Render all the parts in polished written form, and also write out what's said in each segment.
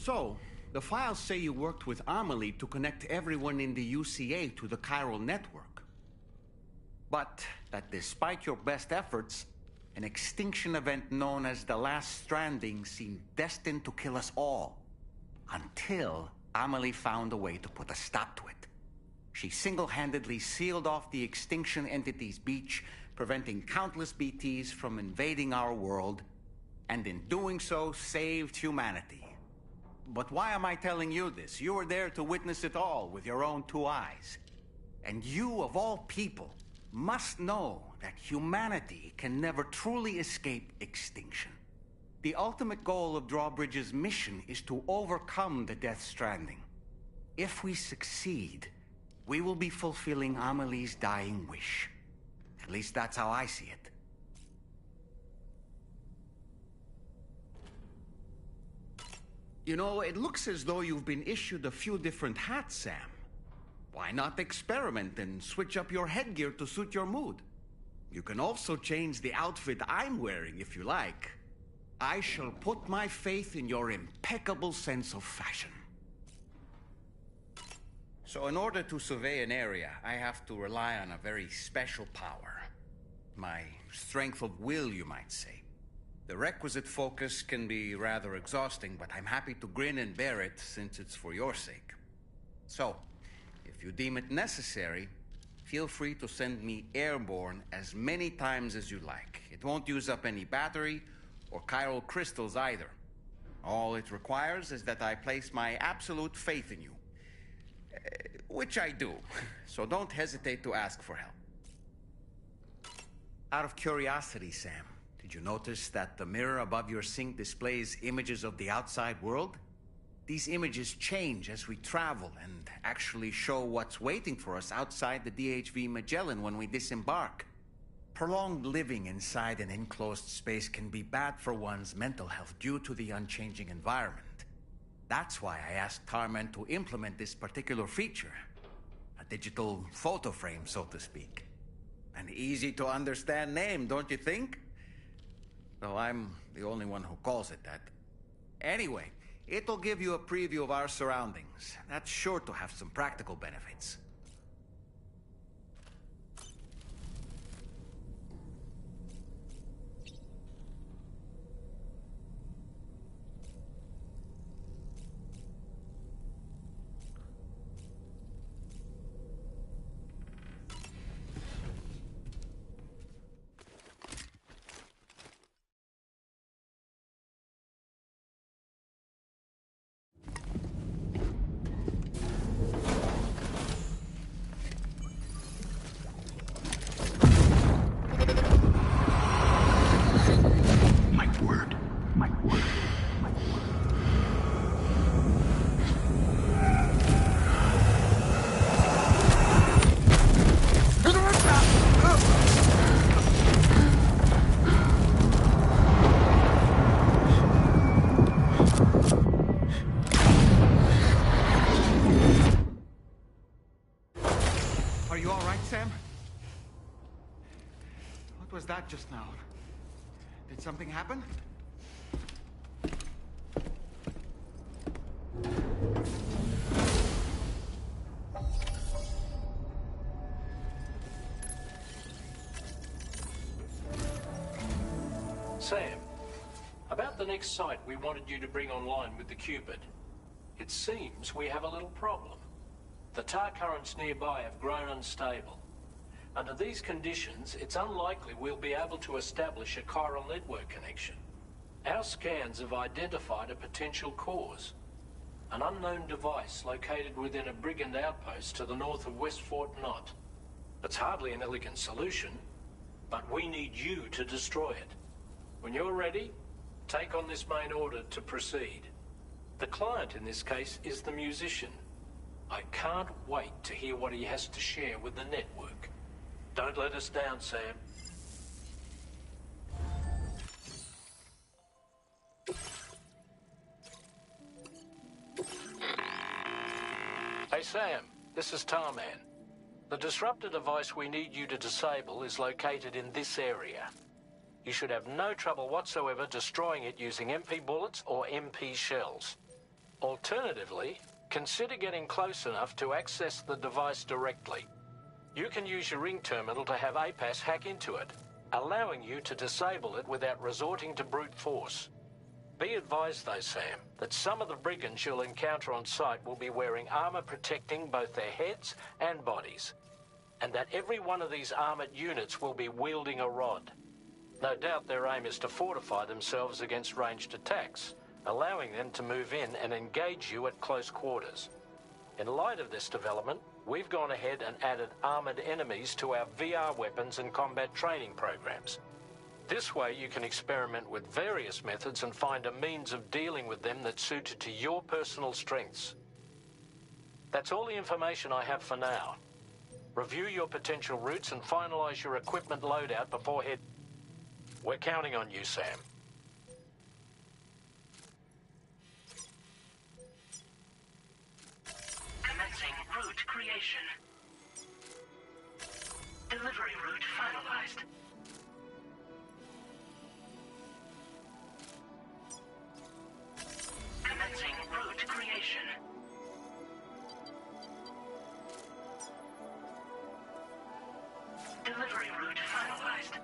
So, the files say you worked with Amelie to connect everyone in the UCA to the chiral network. But that despite your best efforts, an extinction event known as the Last Stranding seemed destined to kill us all. Until Amelie found a way to put a stop to it. She single-handedly sealed off the extinction entity's beach, preventing countless BTs from invading our world, and in doing so, saved humanity. But why am I telling you this? You were there to witness it all with your own 2 eyes. And you, of all people, must know that humanity can never truly escape extinction. The ultimate goal of Drawbridge's mission is to overcome the Death Stranding. If we succeed, we will be fulfilling Amelie's dying wish. At least that's how I see it. You know, it looks as though you've been issued a few different hats, Sam. Why not experiment and switch up your headgear to suit your mood? You can also change the outfit I'm wearing if you like. I shall put my faith in your impeccable sense of fashion. So in order to survey an area, I have to rely on a very special power. My strength of will, you might say. The requisite focus can be rather exhausting, but I'm happy to grin and bear it since it's for your sake. So, if you deem it necessary, feel free to send me airborne as many times as you like. It won't use up any battery or chiral crystals either. All it requires is that I place my absolute faith in you. Which I do, so don't hesitate to ask for help. Out of curiosity, Sam, did you notice that the mirror above your sink displays images of the outside world? These images change as we travel and actually show what's waiting for us outside the DHV Magellan when we disembark. Prolonged living inside an enclosed space can be bad for one's mental health due to the unchanging environment. That's why I asked Carmen to implement this particular feature. A digital photo frame, so to speak. An easy to understand name, don't you think? Though I'm the only one who calls it that. Anyway, it'll give you a preview of our surroundings. That's sure to have some practical benefits. What was that just now? Did something happen? Sam, about the next site we wanted you to bring online with the Cupid. It seems we have a little problem. The tar currents nearby have grown unstable. Under these conditions, it's unlikely we'll be able to establish a chiral network connection. Our scans have identified a potential cause. An unknown device located within a brigand outpost to the north of West Fort Knott. It's hardly an elegant solution, but we need you to destroy it. When you're ready, take on this main order to proceed. The client in this case is the musician. I can't wait to hear what he has to share with the network. Don't let us down, Sam. Hey, Sam, this is Tarman. The disruptor device we need you to disable is located in this area. You should have no trouble whatsoever destroying it using MP bullets or MP shells. Alternatively, consider getting close enough to access the device directly. You can use your ring terminal to have APAS hack into it, allowing you to disable it without resorting to brute force. Be advised though, Sam, that some of the brigands you'll encounter on site will be wearing armor protecting both their heads and bodies, and that every one of these armored units will be wielding a rod. No doubt their aim is to fortify themselves against ranged attacks, allowing them to move in and engage you at close quarters. In light of this development, we've gone ahead and added armored enemies to our VR weapons and combat training programs. This way you can experiment with various methods and find a means of dealing with them that's suited to your personal strengths. That's all the information I have for now. Review your potential routes and finalize your equipment loadout before head. We're counting on you, Sam. Commencing route creation. Delivery route finalized. Commencing route creation. Delivery route finalized.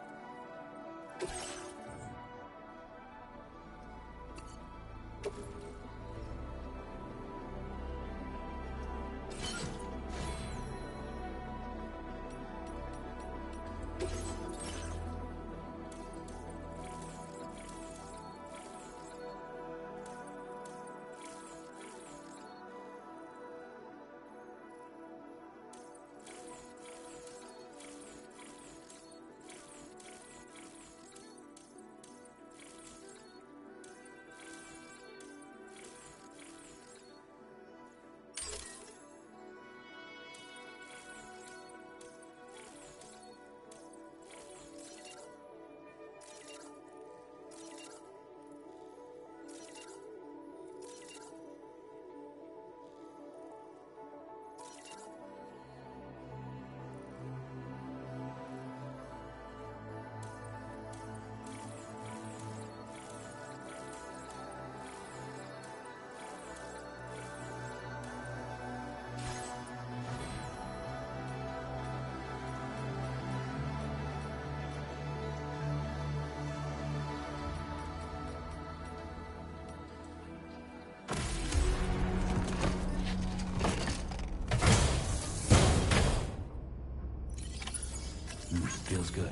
Feels good.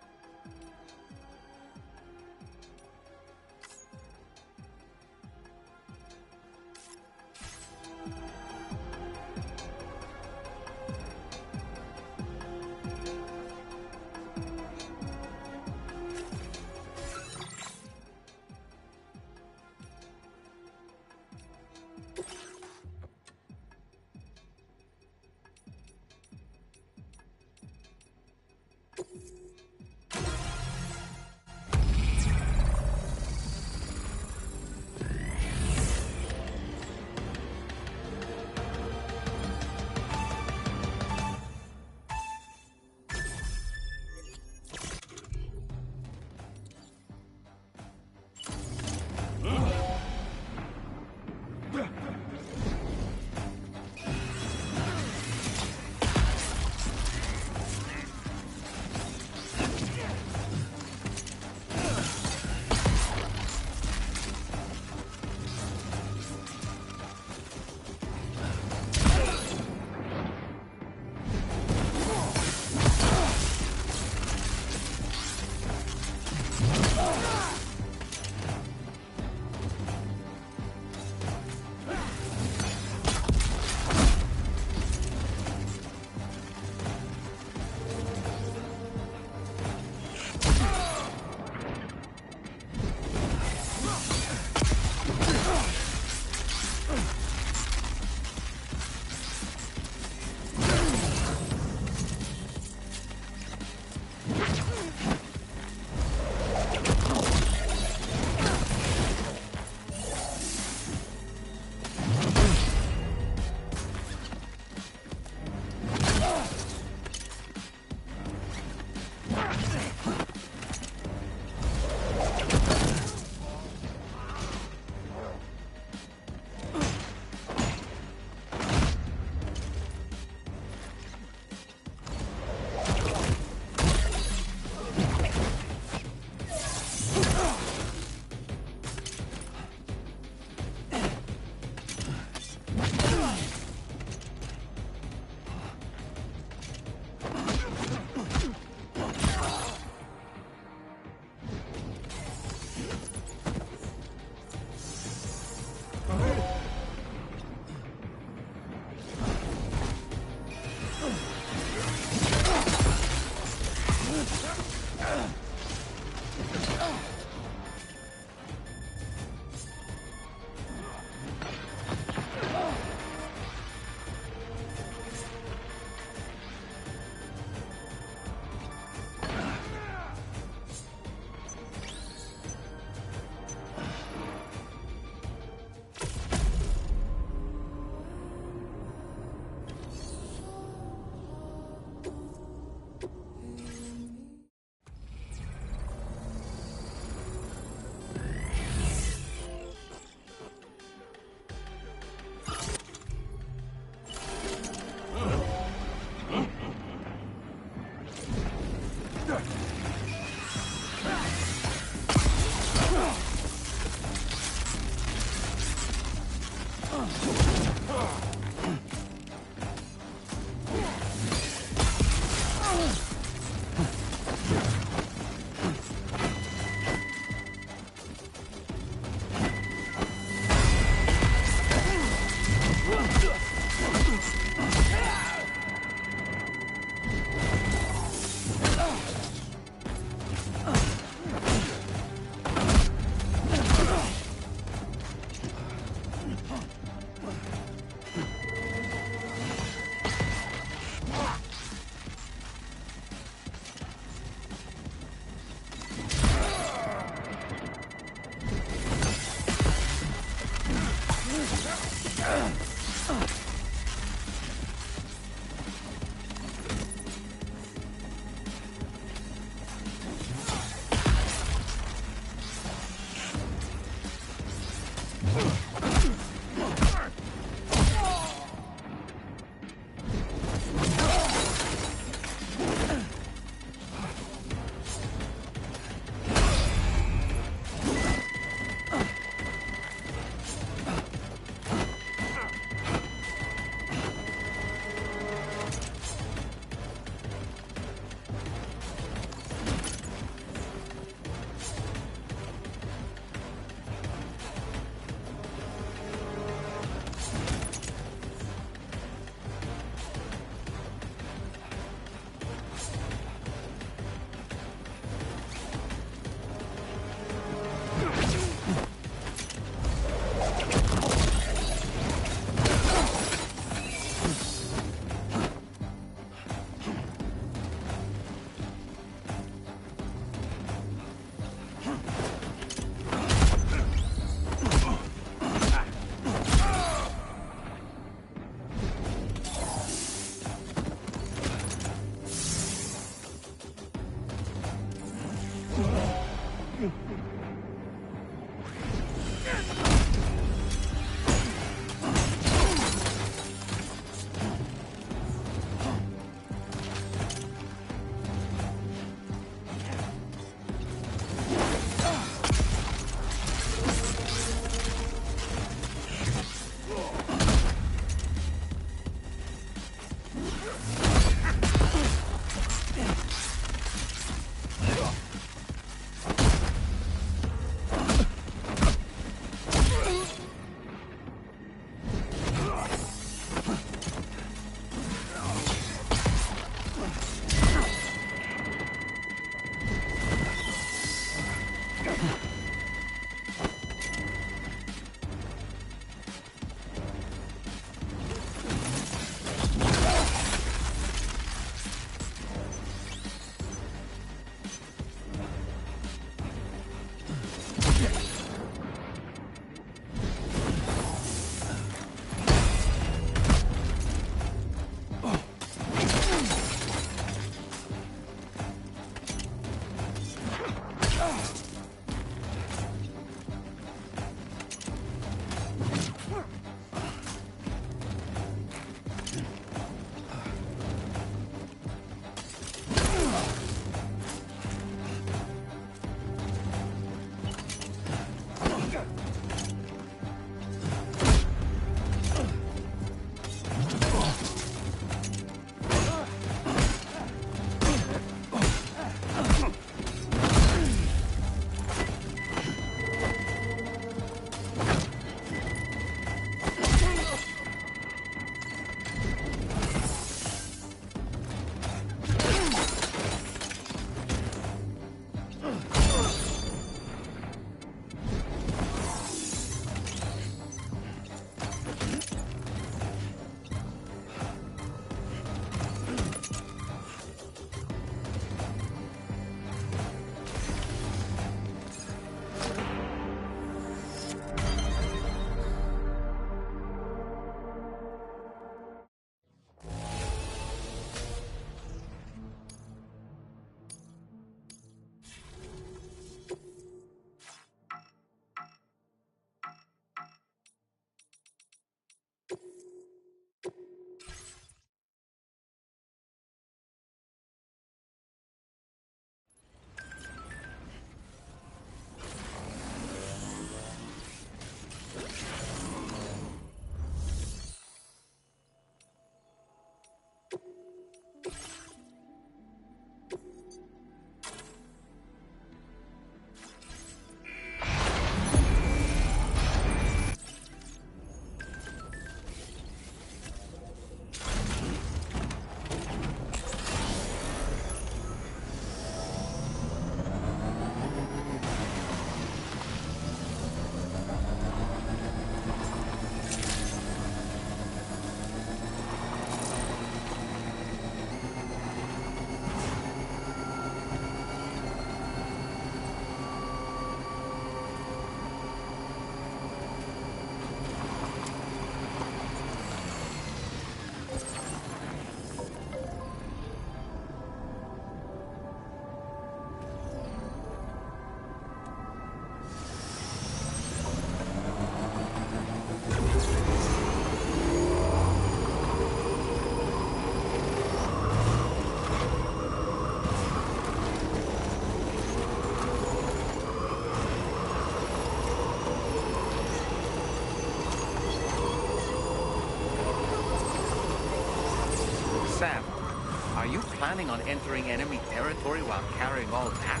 you planning on entering enemy territory while carrying all that?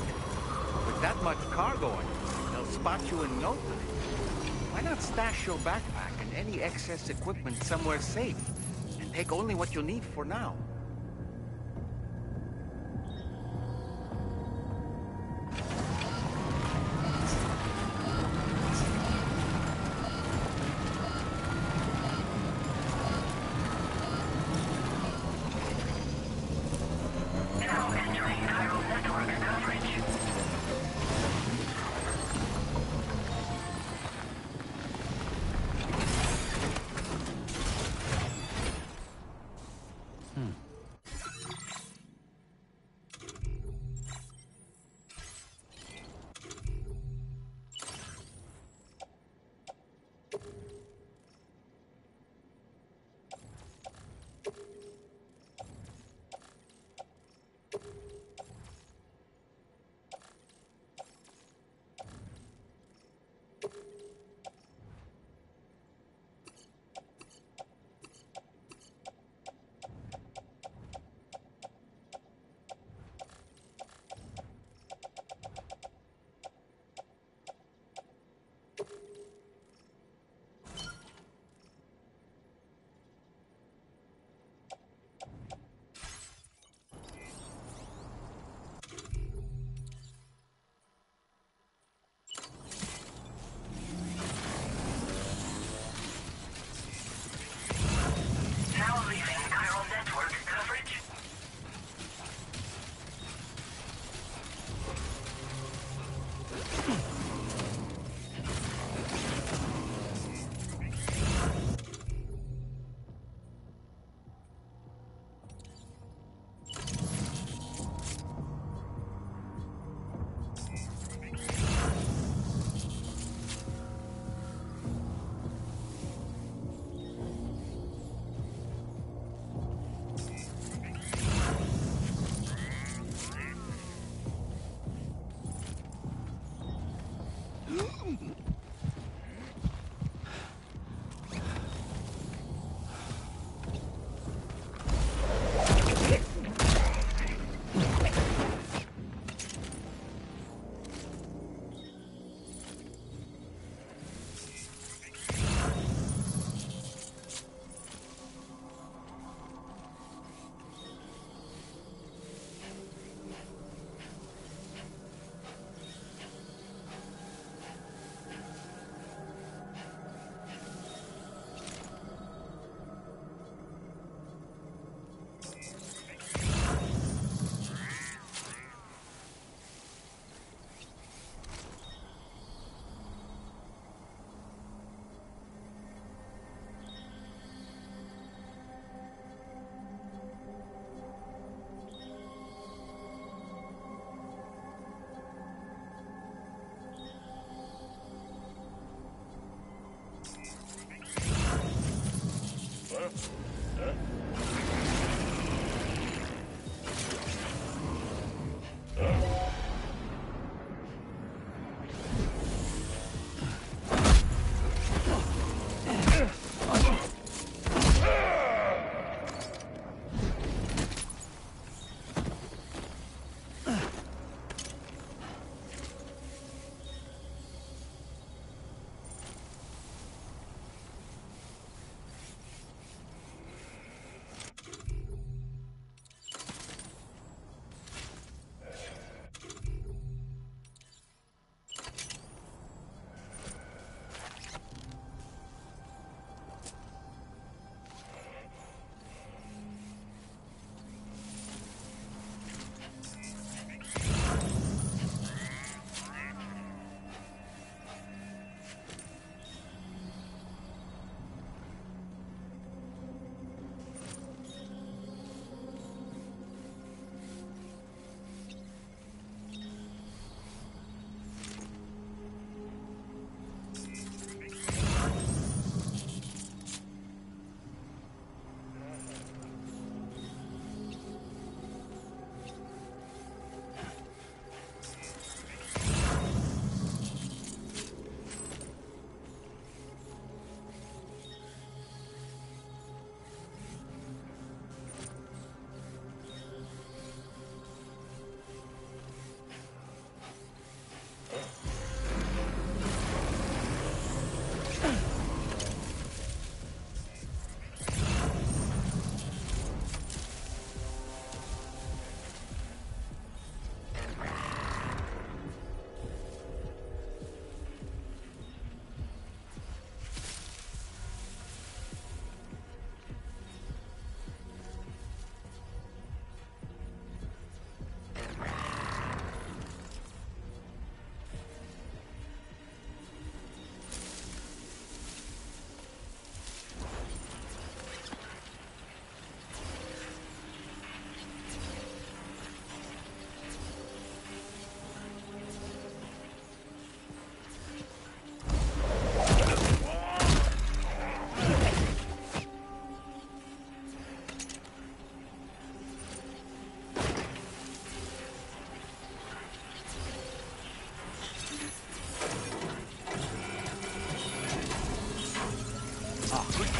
With that much cargo on you, they'll spot you in no time. Why not stash your backpack and any excess equipment somewhere safe, and take only what you need for now? Now entering chiral network coverage.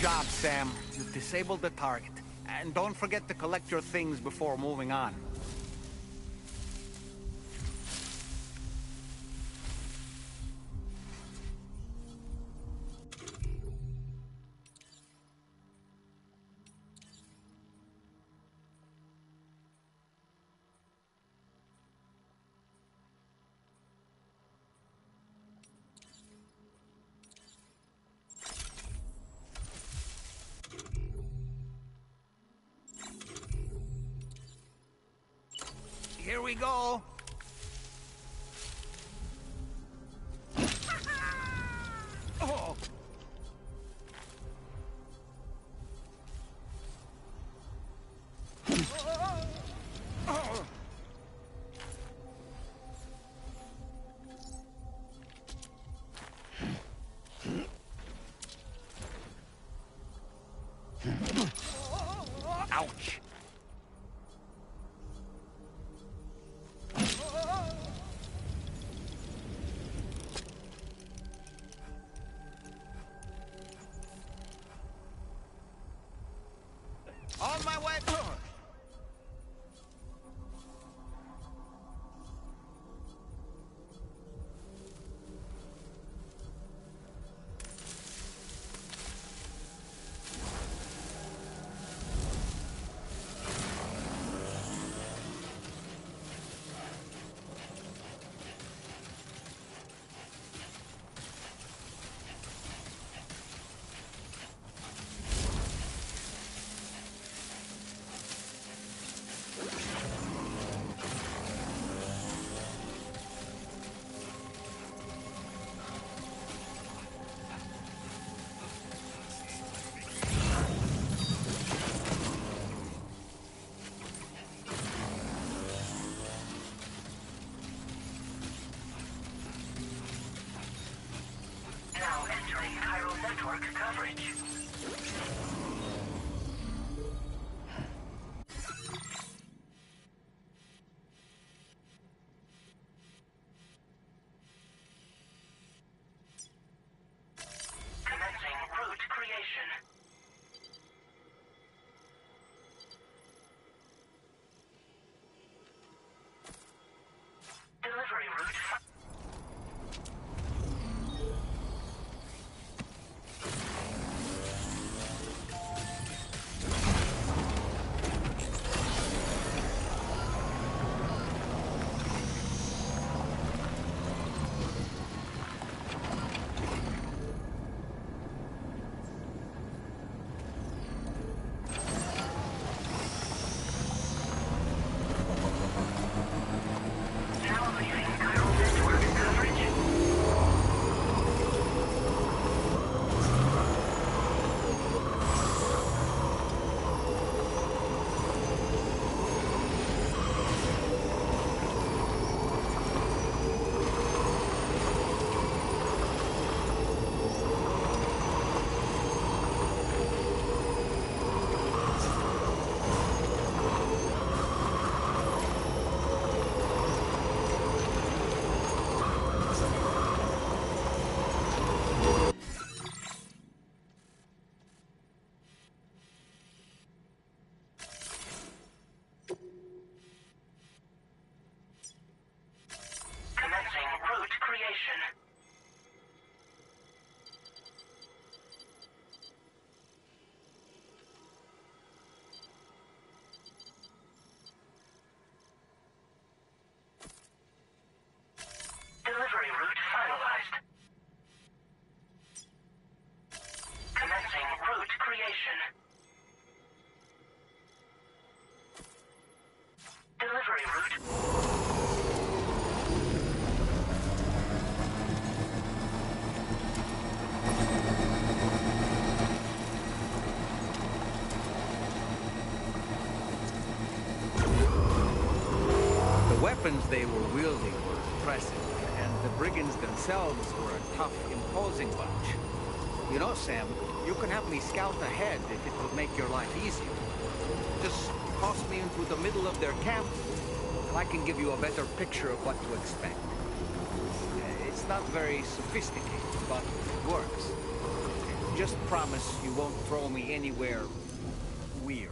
job, Sam. You've disabled the target. And don't forget to collect your things before moving on. Here we go. Oh. Ouch. On my way. Now entering chiral network coverage. Commencing route creation. Delivery route. Now leaving chiral network coverage. Commencing route creation. Delivery route finalized. Commencing route creation. Delivery route. The weapons they were wielding were impressive, and the brigands themselves were a tough, imposing bunch. You know, Sam, you can have me scout ahead if it would make your life easier. Just toss me into the middle of their camp, and I can give you a better picture of what to expect. It's not very sophisticated, but it works. Just promise you won't throw me anywhere weird.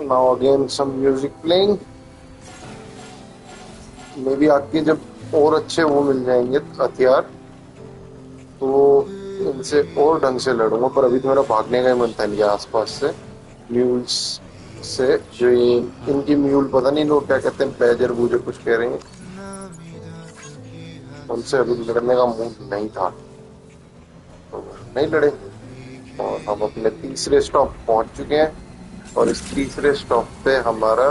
Now again some music playing. Maybe आगे जब और अच्छे वो मिल जाएंगे हथियार तो इनसे और ढंग से लड़ूंगा, पर अभी तो मेरा भागने का ही मन था इनके आसपास से म्यूल्स से। जो इनकी म्यूल पता नहीं लोग क्या कहते हैं, बैजर बूजर कुछ कह रहे हैं, उनसे अभी लड़ने का मूड नहीं था तो नहीं लड़े। और हम अपने तीसरे स्टॉप पहुंच चुके हैं और इस तीसरे स्टॉप पे हमारा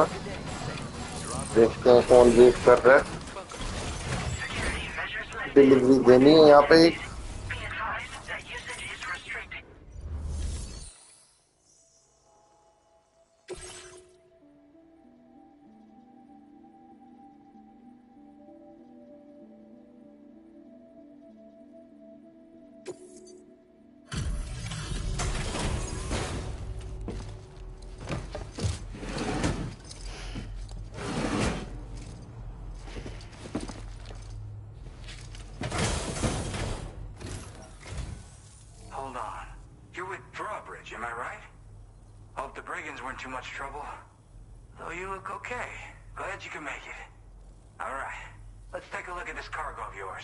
देखते हैं कौन वेट कर रहा है। डिलीवरी देनी है यहाँ पे एक। Hold on. You're with Drawbridge, am I right? Hope the brigands weren't too much trouble. Though you look okay. Glad you can make it. Alright, let's take a look at this cargo of yours.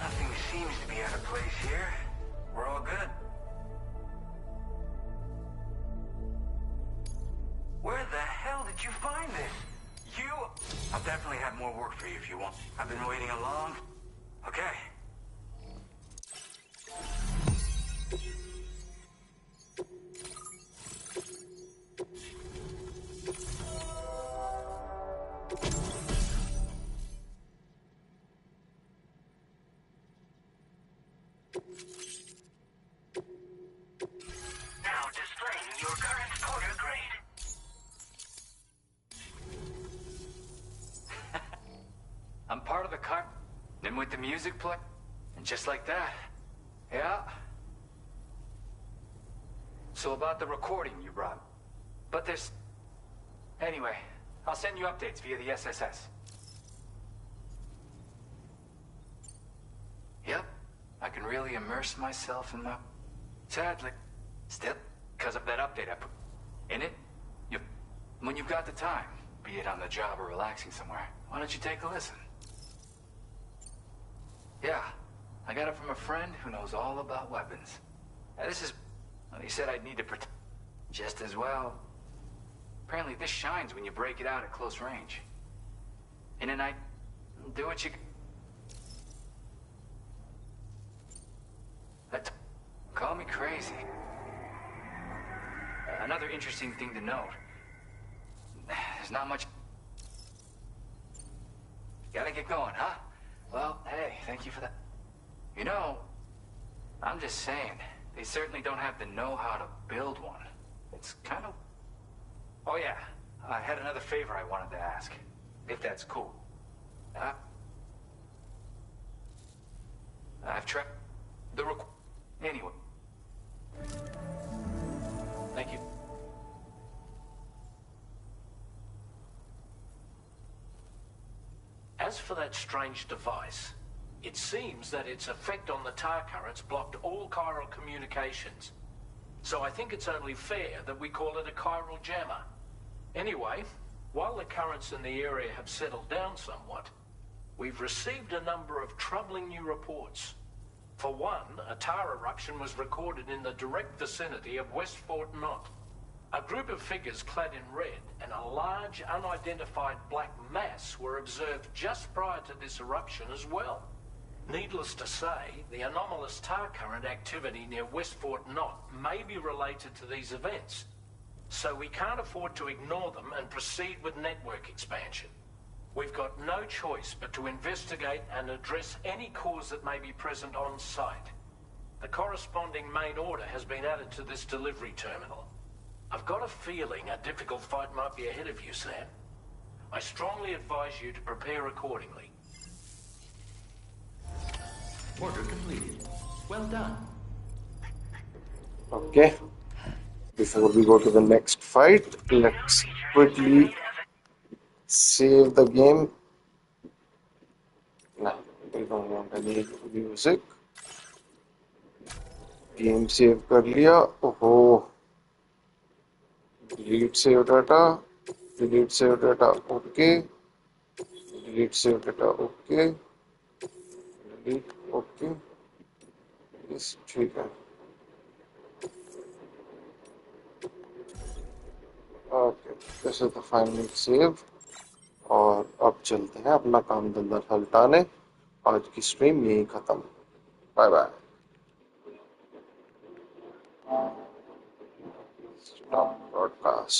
Nothing seems to be out of place here. We're all good. Where the hell did you find this? You... I'll definitely have more work for you if you want. I've been waiting a long... Okay. Now displaying your current quarter grade. I'm part of the car. Then with the music play. And just like that. Yeah. So about the recording you brought. But there's... Anyway, I'll send you updates via the SSS. Yep. I can really immerse myself in my... Sadly. Still, because of that update I put in it, when you've got the time, be it on the job or relaxing somewhere, why don't you take a listen? Yeah, I got it from a friend who knows all about weapons. This is... Well, he said I'd need to protect... Just as well. Apparently this shines when you break it out at close range. In a night, do what you... Call me crazy. Another interesting thing to note. There's not much... Gotta get going, huh? Well, hey, thank you for that. You know, I'm just saying, they certainly don't have the know-how to build one. It's kind of... Oh yeah, I had another favor I wanted to ask, if that's cool. I've tried... Anyway. Thank you. As for that strange device, it seems that its effect on the tar currents blocked all chiral communications. So I think it's only fair that we call it a chiral jammer. Anyway, while the currents in the area have settled down somewhat, we've received a number of troubling new reports. For one, a tar eruption was recorded in the direct vicinity of West Fort Knot. A group of figures clad in red and a large unidentified black mass were observed just prior to this eruption as well. Needless to say, the anomalous tar current activity near West Fort Knot may be related to these events. So we can't afford to ignore them and proceed with network expansion. We've got no choice but to investigate and address any cause that may be present on site. The corresponding main order has been added to this delivery terminal. I've got a feeling a difficult fight might be ahead of you, Sam. I strongly advise you to prepare accordingly. Order completed. Well done. Okay. Before we go to the next fight, let's quickly save the game. No, we don't want any music. Game save कर लिया. ओहो. Delete save data. Delete save data. Okay. Delete save data. Okay. Delete. Okay. Yes, ठीक है. Okay. This is the final save. और अब चलते हैं अपना काम धंधा हल्टाने. आज की स्ट्रीम यही खत्म. Bye bye. Stop broadcast.